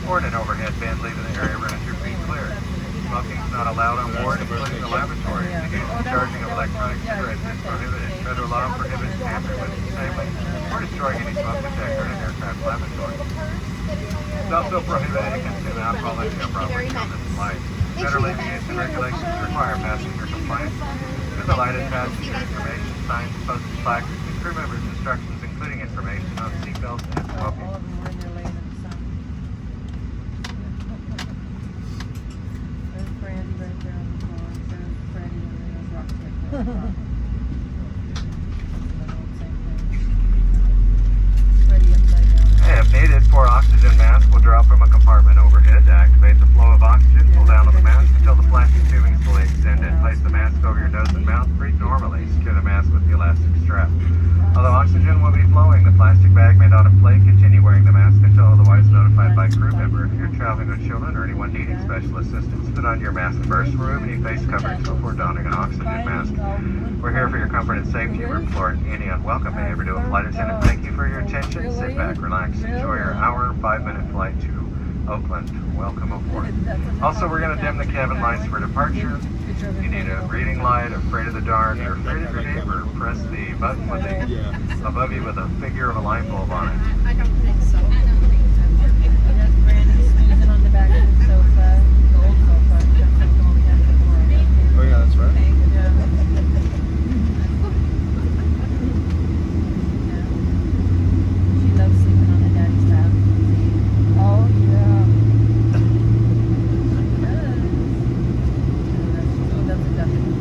or in an overhead bin, leaving the area around your feet clear. Smoking is not allowed on board, including the lavatory. The use and charging of electronic cigarettes is prohibited. Federal law prohibits tampering with, disabling, or destroying any smoke detector in an aircraft lavatory. It's also prohibited to consume alcohol if you have property on this flight. Federal aviation regulations require passenger compliance with the lighted passenger information signs, postage placards, and crew members' instructions, including information on seatbelts and smoking. If needed, 4 oxygen masks will drop from a compartment overhead. To activate the flow of oxygen, pull down on the mask until the plastic tubing is fully extended. Place the mask over your nose and mouth. Breathe normally. Secure the mask with the elastic strap. Although oxygen will be flowing, the plastic bag may not inflate. Continue wearing the mask until otherwise notified by crew member. If you're traveling with children or anyone needing special assistance, put on your mask first. Remove any face coverings before donning an oxygen mask. We're here for your comfort and safety. We're imploring any unwelcome behavior to a flight attendant. Thank you for your attention. Sit back, relax, enjoy your hour, 5-minute flight to Oakland. Welcome aboard. Also, we're going to dim the cabin lights for departure. If you need a reading light, afraid of the dark, or afraid of your neighbor, press the button with above you with a figure of a light bulb on it. I don't think so. Oh yeah, that's right. She loves sleeping on her daddy's lap. Oh, yeah. She loves it, definitely.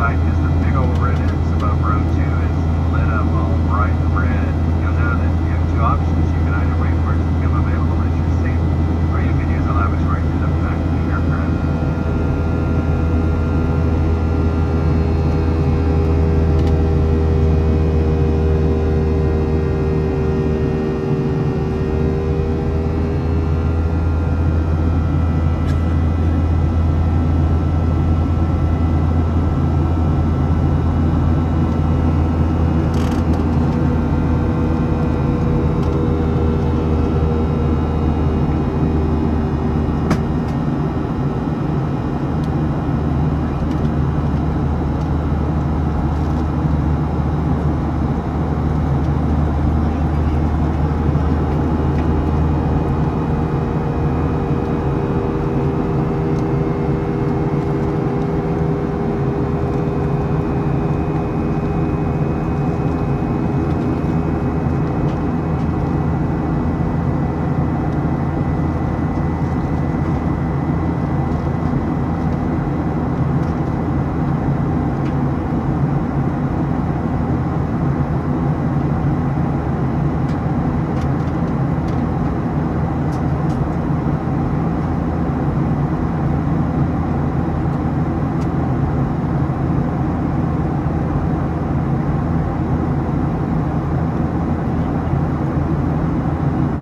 right is the big old red X above row 2 is lit up all bright red. You'll know that you have two options